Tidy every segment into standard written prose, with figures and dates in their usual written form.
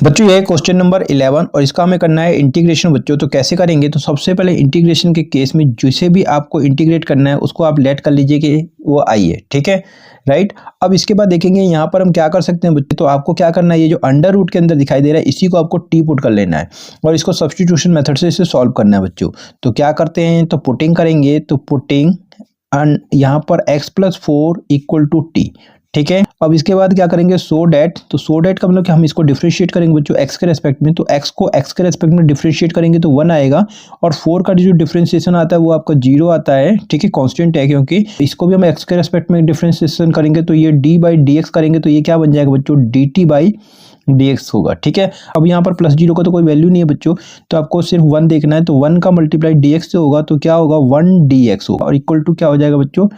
बच्चों ये है क्वेश्चन नंबर 11 और इसका हमें करना है इंटीग्रेशन बच्चों। तो कैसे करेंगे, तो सबसे पहले इंटीग्रेशन के केस में जिसे भी आपको इंटीग्रेट करना है उसको आप लेट कर लीजिए कि वो आई है, ठीक है, राइट। अब इसके बाद देखेंगे यहाँ पर हम क्या कर सकते हैं बच्चों। तो आपको क्या करना है, ये जो अंडर रूट के अंदर दिखाई दे रहा है इसी को आपको टी पुट कर लेना है और इसको सब्स्टिट्यूशन मेथड से इसे सॉल्व करना है बच्चों। तो क्या करते हैं, तो पुटिंग करेंगे, तो पुटिंग यहाँ पर x+4 इक्वल टू टी, ठीक है। अब इसके बाद क्या करेंगे, सो डैट, तो सो डैट का मतलब कि हम इसको डिफरेंशिएट करेंगे बच्चों x के रेस्पेक्ट में। तो x को x के रेस्पेक्ट में डिफरेंशिएट करेंगे तो 1 आएगा और 4 का जो डिफरेंशिएशन आता है वो आपका 0 आता है, ठीक है, कांस्टेंट है क्योंकि। इसको भी हम x के रेस्पेक्ट में डिफरेंशिएशन करेंगे तो ये d/dx करेंगे तो ये क्या बन जाएगा बच्चों, dt/dx होगा, ठीक है। अब यहाँ पर +0 का तो कोई वैल्यू नहीं है बच्चों, तो आपको सिर्फ 1 देखना है। तो 1 का मल्टीप्लाई dx से होगा तो क्या होगा, 1 dx होगा और इक्वल टू क्या हो जाएगा बच्चों,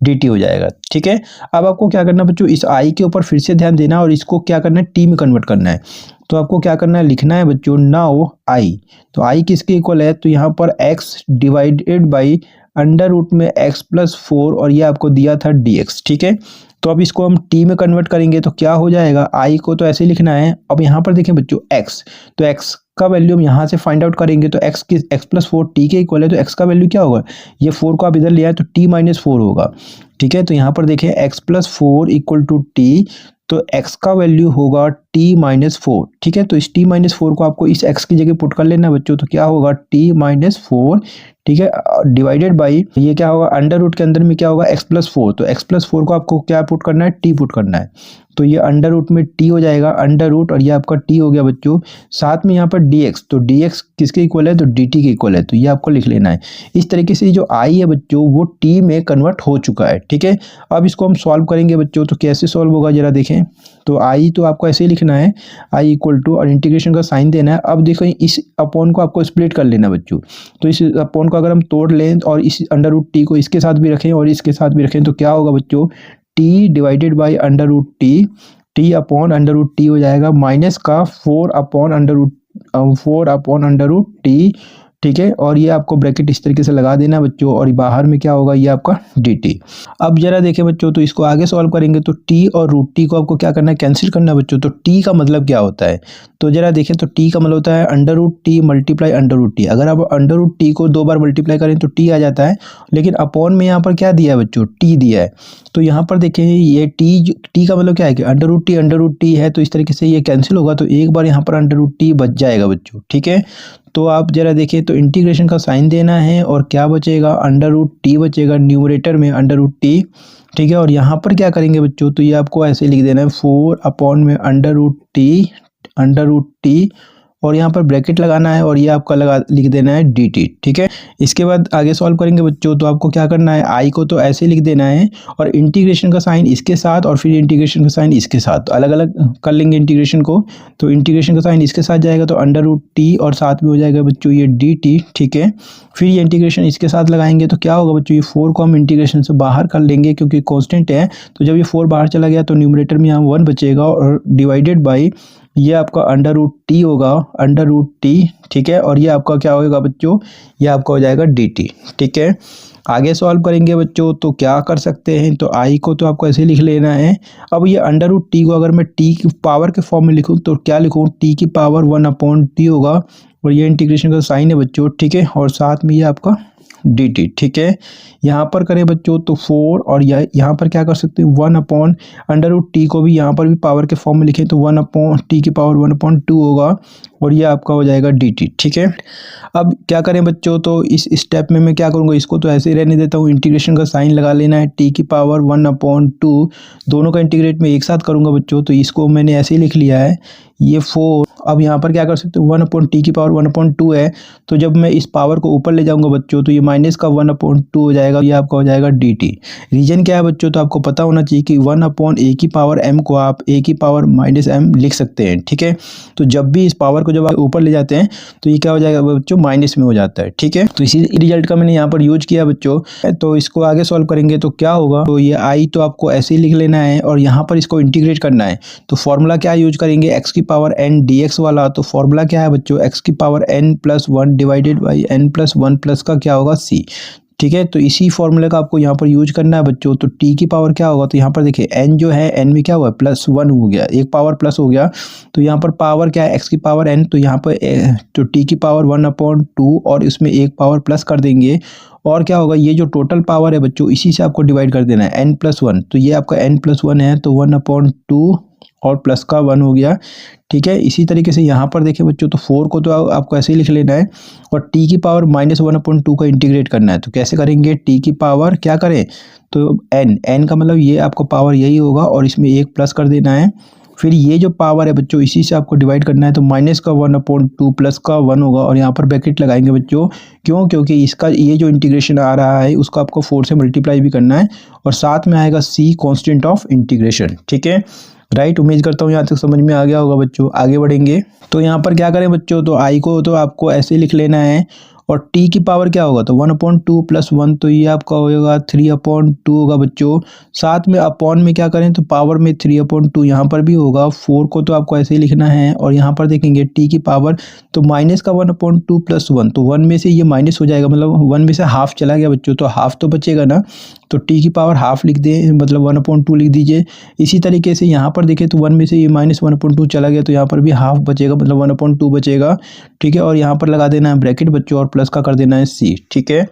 dt हो जाएगा, ठीक है। अब आपको क्या करना है बच्चों, इस i के ऊपर फिर से ध्यान देना है और इसको क्या करना है, t में कन्वर्ट करना है। तो आपको क्या करना है, लिखना है बच्चों नाउ i। तो i किसके इक्वल है, तो यहाँ पर x divided by under root में x+4 और ये आपको दिया था dx, ठीक है। तो अब इसको हम t में कन्वर्ट करेंगे तो क्या हो जाएगा, i को तो ऐसे लिखना है। अब यहाँ पर देखें बच्चों x, तो x का वैल्यू हम यहाँ से फाइंड आउट करेंगे तो x+4 t के इक्वल है, तो x का वैल्यू क्या होगा, ये 4 को आप इधर ले आए तो t-4 होगा, ठीक है। तो यहाँ पर देखें x+4 इक्वल टू टी, तो x का वैल्यू होगा t-4, ठीक है। तो इस t-4 को आपको इस x की जगह पुट कर लेना बच्चों, तो क्या होगा t-4, ठीक है, डिवाइडेड बाई ये क्या होगा, अंडर रूट के अंदर में क्या होगा x+4, तो x+4 को आपको क्या पुट करना है, t पुट करना है। तो ये अंडर रूट में t हो जाएगा, अंडर रूट और ये आपका t हो गया बच्चों। साथ में यहाँ पर dx, तो dx किसके इक्वल है, तो dt के इक्वल है, तो ये आपको लिख लेना है। इस तरीके से जो i है बच्चों वो t में कन्वर्ट हो चुका है, ठीक है। अब इसको हम सॉल्व करेंगे बच्चों, तो कैसे सॉल्व होगा जरा देखें। तो i तो आपको ऐसे ही लिखना है, i इक्वल टू और इंटीग्रेशन का साइन देना है। अब देखो इस अपॉन को आपको स्प्लिट कर लेना बच्चों। तो इस अपॉन को अगर हम तोड़ लें और इस अंडर रूट टी को इसके साथ भी रखें और इसके साथ भी रखें तो क्या होगा बच्चों, T divided by under root T, T upon under root T हो जाएगा, माइनस का 4 अपॉन अंडर रूट टी, ठीक है। और ये आपको ब्रैकेट इस तरीके से लगा देना बच्चों और बाहर में क्या होगा, ये आपका dt। अब जरा देखें बच्चों, तो इसको आगे सॉल्व करेंगे तो t और रूट टी को आपको क्या करना है, कैंसिल करना है बच्चों। तो t का मतलब क्या होता है, तो जरा देखें, तो t का मतलब होता है under root T multiply under root T. अगर आप अंडर रूट टी को 2 बार मल्टीप्लाई करें तो t आ जाता है, लेकिन अपॉन में यहाँ पर क्या दिया है बच्चों, t दिया है। तो यहाँ पर देखें ये t का मतलब क्या है कि अंडर रूट टी है, तो इस तरीके से ये कैंसिल होगा तो एक बार यहाँ पर अंडर रूट टी बच जाएगा बच्चों, ठीक है। तो आप जरा देखिए, तो इंटीग्रेशन का साइन देना है और क्या बचेगा, अंडर रूट टी बचेगा न्यूमरेटर में, अंडर रूट टी, ठीक है। और यहाँ पर क्या करेंगे बच्चों, तो ये आपको ऐसे लिख देना है 4 अपॉन में अंडर रूट टी और यहाँ पर ब्रैकेट लगाना है और ये आपका लिख देना है dt, ठीक है। इसके बाद आगे सॉल्व करेंगे बच्चों, तो आपको क्या करना है, i को तो ऐसे लिख देना है और इंटीग्रेशन का साइन इसके साथ और फिर इंटीग्रेशन का साइन इसके साथ, तो अलग अलग कर लेंगे इंटीग्रेशन को। तो इंटीग्रेशन का साइन इसके साथ जाएगा तो अंडर रूट टी और साथ में हो जाएगा बच्चों ये dt, ठीक है। फिर ये इंटीग्रेशन इसके साथ लगाएंगे तो क्या होगा बच्चों, ये 4 को हम इंटीग्रेशन से बाहर कर लेंगे क्योंकि कॉन्स्टेंट है। तो जब ये 4 बाहर चला गया तो न्यूमरेटर में यहाँ 1 बचेगा और डिवाइडेड बाई ये आपका अंडर रूट टी होगा, अंडर रूट टी, ठीक है। और ये आपका क्या होगा बच्चों, ये आपका हो जाएगा dt, ठीक है। आगे सॉल्व करेंगे बच्चों, तो क्या कर सकते हैं, तो i को तो आपको ऐसे लिख लेना है। अब ये अंडर रूट टी को अगर मैं t की पावर के फॉर्म में लिखूं तो क्या लिखूं, t की पावर 1/t होगा और ये इंटीग्रेशन का साइन है बच्चों, ठीक है। और साथ में ये आपका dt, ठीक है। यहाँ पर करें बच्चों तो 4 और यहाँ पर क्या कर सकते हैं, 1 अंडर रूट टी को भी यहाँ पर भी पावर के फॉर्म में लिखें तो 1/t की पावर 1/2 होगा और ये आपका हो जाएगा dt, ठीक है। अब क्या करें बच्चों, तो इस स्टेप में मैं क्या करूँगा, इसको तो ऐसे ही रहने देता हूँ, इंटीग्रेशन का साइन लगा लेना है, t की पावर 1/2, दोनों का इंटीग्रेट में एक साथ करूँगा बच्चों। तो इसको मैंने ऐसे ही लिख लिया है, ये 4। अब यहाँ पर क्या कर सकते हो, 1/t की पावर 1/2 है, तो जब मैं इस पावर को ऊपर ले जाऊंगा बच्चों तो ये माइनस का 1/2 हो जाएगा, ये आपका हो जाएगा dt। रीजन क्या है बच्चों, तो आपको पता होना चाहिए कि 1/a की पावर m को आप a की पावर -m लिख सकते हैं, ठीक है। तो जब भी इस पावर को जब आप ऊपर ले जाते हैं तो ये क्या हो जाएगा बच्चों, माइनस में हो जाता है, ठीक है। तो इसी रिजल्ट का मैंने यहाँ पर यूज किया बच्चों। तो इसको आगे सॉल्व करेंगे तो क्या होगा, तो ये i तो आपको ऐसे ही लिख लेना है और यहाँ पर इसको इंटीग्रेट करना है। तो फॉर्मूला क्या यूज करेंगे, x की पावर n dx वाला। तो फॉर्मूला क्या है बच्चों, x की power n+1 divided by n+1 plus का क्या होगा c। ठीक है। तो इसी फॉर्मूले का आपको यहाँ पर यूज करना है बच्चों। तो टी की पावर क्या होगा, तो यहाँ पर देखिए एन जो है, एन में क्या हुआ +1 हो गया, एक पावर प्लस हो गया। तो यहाँ पर पावर क्या है, एक्स की पावर एन, तो यहाँ पर तो टी की पावर 1/2 और इसमें एक पावर प्लस कर देंगे और क्या होगा, ये जो टोटल पावर है बच्चों इसी से आपको डिवाइड कर देना है n+1। तो ये आपका n+1 है, तो 1/2 और प्लस का 1 हो गया। ठीक है। इसी तरीके से यहाँ पर देखिए बच्चों, तो 4 को तो आपको ऐसे ही लिख लेना है और t की पावर -1/2 का इंटीग्रेट करना है। तो कैसे करेंगे, t की पावर क्या करें, तो n का मतलब ये आपको पावर यही होगा और इसमें एक प्लस कर देना है। फिर ये जो पावर है बच्चों इसी से आपको डिवाइड करना है, तो -1/2 प्लस का 1 होगा और यहाँ पर ब्रैकेट लगाएंगे बच्चों। क्यों, क्योंकि इसका ये जो इंटीग्रेशन आ रहा है उसको आपको 4 से मल्टीप्लाई भी करना है और साथ में आएगा c कांस्टेंट ऑफ इंटीग्रेशन। ठीक है, राइट। उम्मीद करता हूँ यहाँ तक समझ में आ गया होगा बच्चों। आगे बढ़ेंगे तो यहाँ पर क्या करें बच्चों, तो i को तो आपको ऐसे लिख लेना है और t की पावर क्या होगा, तो 1/2 + 1, तो ये आपका होगा 3/2 होगा बच्चों। साथ में अपॉन में क्या करें, तो पावर में 3/2 यहाँ पर भी होगा। 4 को तो आपको ऐसे ही लिखना है और यहाँ पर देखेंगे t की पावर, तो माइनस का 1/2 + 1, तो 1 में से ये माइनस हो जाएगा, मतलब 1 में से हाफ चला गया बच्चों, तो हाफ तो बचेगा ना, तो t की पावर हाफ लिख दें, मतलब 1/2 लिख दीजिए। इसी तरीके से यहाँ पर देखें तो 1 में से ये -1/2 चला गया, तो यहाँ पर भी हाफ बचेगा, मतलब 1/2 बचेगा। ठीक है, और यहाँ पर लगा देना है ब्रैकेट बच्चों और प्लस का कर देना है c। ठीक है,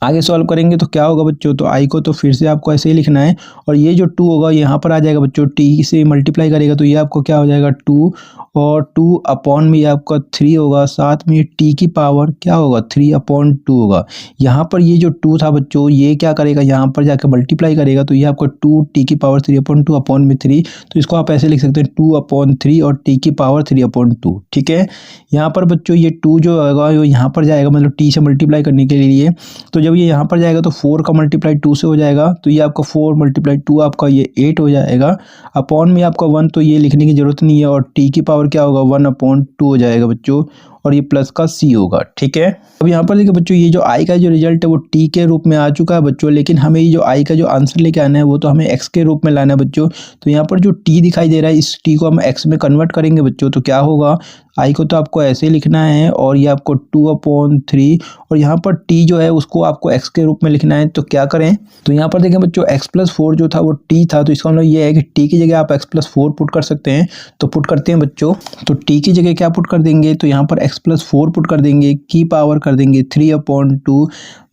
आगे सॉल्व करेंगे तो क्या होगा बच्चों, तो i को तो फिर से आपको ऐसे ही लिखना है और ये जो 2 होगा यहाँ पर आ जाएगा बच्चों, t से मल्टीप्लाई करेगा तो ये आपको क्या हो जाएगा 2 और 2 अपॉन में ये आपका 3 होगा। साथ में t की पावर क्या होगा 3/2 होगा। यहाँ पर ये जो 2 था बच्चों ये क्या करेगा, यहाँ पर जाकर मल्टीप्लाई करेगा तो ये आपको 2 t की पावर 3/2 अपॉन में 3, तो इसको आप ऐसे लिख सकते हैं 2/3 और t की पावर 3/2। ठीक है, यहाँ पर बच्चों ये 2 जो होगा वो यहाँ पर जाएगा, मतलब t से मल्टीप्लाई करने के लिए, तो जब ये यहाँ पर जाएगा तो 4 का मल्टीप्लाई 2 से हो जाएगा, तो ये आपका 4 × 2 आपका ये 8 हो जाएगा। अपॉन में आपका 1, तो ये लिखने की जरूरत नहीं है और t की पावर क्या होगा 1/2 हो जाएगा बच्चों और ये प्लस का c होगा। ठीक है, अब यहाँ पर देखिए बच्चों ये जो i का जो रिजल्ट है वो t के रूप में आ चुका है बच्चों, लेकिन हमें ये जो i का जो आंसर लेके आना है वो तो हमें x के रूप में लाना है बच्चों। तो यहाँ पर जो t दिखाई दे रहा है इस t को हम x में कन्वर्ट करेंगे बच्चों, तो क्या होगा, i को तो आपको ऐसे ही लिखना है और ये आपको 2/3 और यहाँ पर t जो है उसको आपको x के रूप में लिखना है। तो क्या करें, तो यहाँ पर देखें बच्चों x+4 जो था वो t था, तो इसका मतलब ये है कि t की जगह आप x+4 पुट कर सकते हैं। तो पुट करते हैं बच्चों, तो t की जगह क्या पुट कर देंगे, तो यहाँ पर x+4 पुट कर देंगे, की पावर कर देंगे 3/2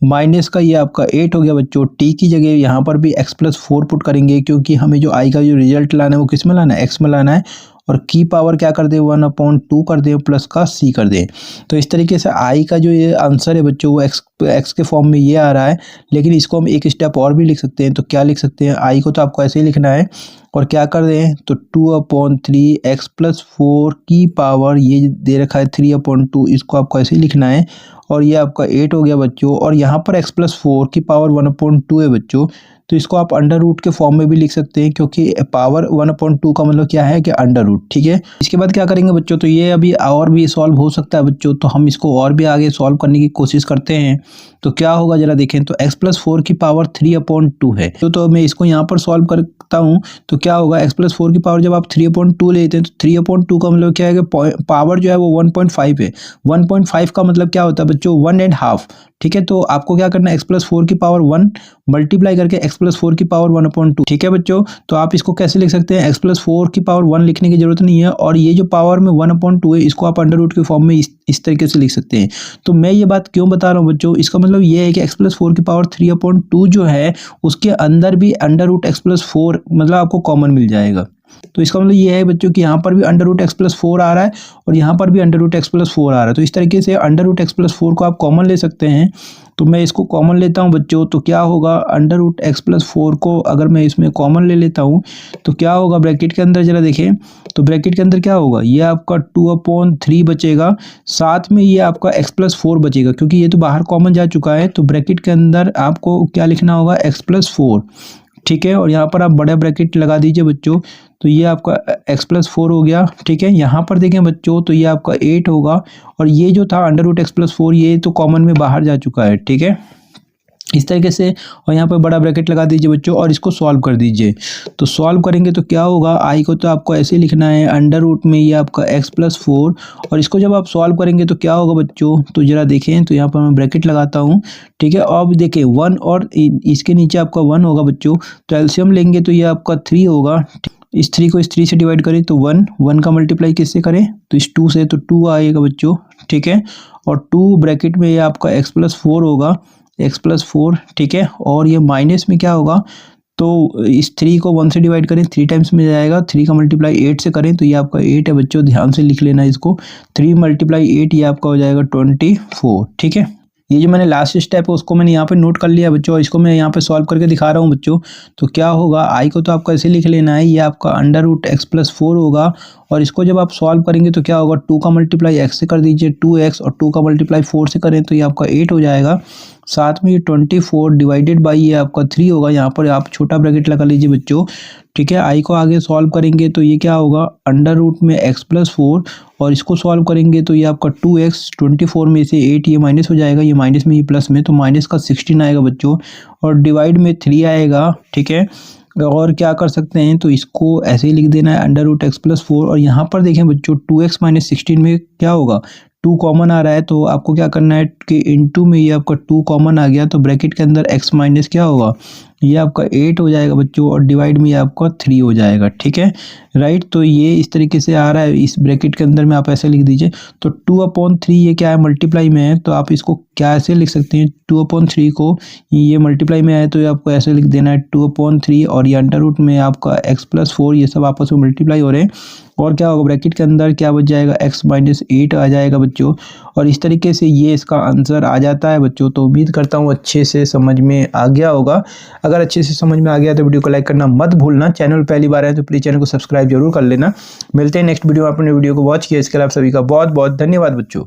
माइनस का ये आपका 8 हो गया बच्चों। t की जगह यहाँ पर भी x+4 पुट करेंगे क्योंकि हमें जो i का जो रिजल्ट लाना है वो किस में लाना है, x में लाना है, और की पावर क्या कर दे 1/2 कर दे प्लस का c कर दे। तो इस तरीके से i का जो ये आंसर है बच्चों वो x के फॉर्म में ये आ रहा है, लेकिन इसको हम एक स्टेप और भी लिख सकते हैं। तो क्या लिख सकते हैं, i को तो आपको ऐसे ही लिखना है और क्या कर दें, तो 2/3 x+4 की पावर ये दे रखा है 3/2, इसको आपको ऐसे ही लिखना है और ये आपका 8 हो गया बच्चों। और यहाँ पर x+4 की पावर 1/2 है बच्चों, तो इसको आप अंडर रूट के फॉर्म में भी लिख सकते हैं क्योंकि पावर 1/2 का मतलब क्या है कि अंडर रूट। ठीक है, इसके बाद क्या करेंगे बच्चों, तो ये अभी और भी सॉल्व हो सकता है बच्चों, तो हम इसको और भी आगे सॉल्व करने की कोशिश करते हैं। तो क्या होगा जरा देखें, तो x+4 की पावर 3/2 है, तो मैं इसको यहाँ पर सॉल्व करता हूँ। तो क्या होगा, x+4 की पावर जब आप 3/2 लेते हैं तो 3/2 का मतलब क्या है कि पावर जो है वो 1.5 है। 1.5 का मतलब क्या होता है बच्चों, 1.5। ठीक है, तो आपको क्या करना है, x+4 की पावर 1 मल्टीप्लाई करके x+4 की पावर 1/2। ठीक है बच्चों, तो आप इसको कैसे लिख सकते हैं, x+4 की पावर 1 लिखने की जरूरत नहीं है और ये जो पावर में 1/2 है इसको आप अंडर रूट के फॉर्म में इस तरीके से लिख सकते हैं। तो मैं ये बात क्यों बता रहा हूँ बच्चों, इसका मतलब ये है कि x+4 की पावर 3/2 जो है उसके अंदर भी अंडर रूट x+4 मतलब आपको कॉमन मिल जाएगा। तो इसका मतलब ये है बच्चों कि यहाँ पर भी अंडर रूट x+4 आ रहा है और यहाँ पर भी अंडर रूट x+4 आ रहा है। तो इस तरीके से अंडर रूट x+4 को आप कॉमन ले सकते हैं। तो मैं इसको कॉमन लेता हूँ बच्चों, तो क्या होगा, अंडर रूट x+4 को अगर मैं इसमें कॉमन ले लेता हूँ तो क्या होगा, ब्रैकेट के अंदर जरा देखें, तो ब्रैकेट के अंदर क्या होगा, ये आपका 2/3 बचेगा, साथ में ये आपका x+4 बचेगा क्योंकि ये तो बाहर कॉमन जा चुका है। तो ब्रैकेट के अंदर आपको क्या लिखना होगा, x+4। ठीक है, और यहाँ पर आप बड़ा ब्रैकेट लगा दीजिए बच्चों, तो ये आपका x+4 हो गया। ठीक है, यहाँ पर देखें बच्चों तो ये आपका 8 होगा और ये जो था अंडर रूट x+4 ये तो कॉमन में बाहर जा चुका है। ठीक है, इस तरीके से, और यहाँ पर बड़ा ब्रैकेट लगा दीजिए बच्चों और इसको सॉल्व कर दीजिए। तो सॉल्व करेंगे तो क्या होगा, आई को तो आपको ऐसे लिखना है अंडर रूट में ये आपका x+4, और इसको जब आप सॉल्व करेंगे तो क्या होगा बच्चों, तो जरा देखें, तो यहाँ पर मैं ब्रैकेट लगाता हूँ, ठीक है। अब देखें 1 और इसके नीचे आपका 1 होगा बच्चों, तो एलसीएम लेंगे तो ये आपका 3 होगा। इस 3 को इस 3 से डिवाइड करें तो 1 का मल्टीप्लाई किससे करें, तो इस 2 से, तो 2 आएगा बच्चों, ठीक है। और 2 ब्रैकेट में ये आपका x+4 होगा, x+4, ठीक है। और ये माइनस में क्या होगा, तो इस 3 को 1 से डिवाइड करें, 3 टाइम्स में जाएगा, 3 का मल्टीप्लाई 8 से करें तो ये आपका 8 है बच्चों, ध्यान से लिख लेना इसको, 3 × 8 ये आपका हो जाएगा 24, ठीक है। ये जो मैंने लास्ट स्टेप है उसको मैंने यहाँ पे नोट कर लिया बच्चों, इसको मैं यहाँ पे सॉल्व करके दिखा रहा हूँ बच्चों। तो क्या होगा, आई को तो आपको ऐसे लिख लेना है, ये आपका अंडर रूट x+4 होगा, और इसको जब आप सॉल्व करेंगे तो क्या होगा, 2 का मल्टीप्लाई x से कर दीजिए 2x, और 2 का मल्टीप्लाई 4 से करें तो ये आपका 8 हो जाएगा। साथ में ये 24 डिवाइडेड बाई ये आपका 3 होगा, यहाँ पर आप छोटा ब्रैकेट लगा लीजिए बच्चों, ठीक है। आई को आगे सॉल्व करेंगे तो ये क्या होगा, अंडर रूट में x+4, और इसको सॉल्व करेंगे तो ये आपका 2x, 24 में से 8 ये माइनस हो जाएगा, ये माइनस में ये प्लस में, तो माइनस का 16 आएगा बच्चों, और डिवाइड में 3 आएगा, ठीक है। और क्या कर सकते हैं, तो इसको ऐसे ही लिख देना है अंडर रूट x+4, और यहाँ पर देखें बच्चों 2x - 16 में क्या होगा, 2 कॉमन आ रहा है, तो आपको क्या करना है कि इनटू में ये आपका 2 कॉमन आ गया, तो ब्रैकेट के अंदर x माइनस क्या होगा, ये आपका 8 हो जाएगा बच्चों, और डिवाइड में ये आपका 3 हो जाएगा, ठीक है, राइट। तो ये इस तरीके से आ रहा है, इस ब्रैकेट के अंदर में आप ऐसे लिख दीजिए। तो 2/3 ये क्या है, मल्टीप्लाई में है, तो आप इसको क्या ऐसे लिख सकते हैं, 2/3 को ये मल्टीप्लाई में आए तो ये आपको ऐसे लिख देना है 2/3, और ये अंडर रूट में आपका x+4, ये सब आपस में मल्टीप्लाई हो रहे हैं, और क्या होगा ब्रैकेट के अंदर क्या बच जाएगा, x - 8 आ जाएगा बच्चों। और इस तरीके से ये इसका आंसर आ जाता है बच्चों। तो उम्मीद करता हूँ अच्छे से समझ में आ गया होगा। अगर अच्छे से समझ में आ गया तो वीडियो को लाइक करना मत भूलना। चैनल पहली बार है तो प्लीज़ चैनल को सब्सक्राइब जरूर कर लेना। मिलते हैं नेक्स्ट वीडियो में। अपने वीडियो को वॉच किया, इसके लिए आप सभी का बहुत बहुत धन्यवाद बच्चों।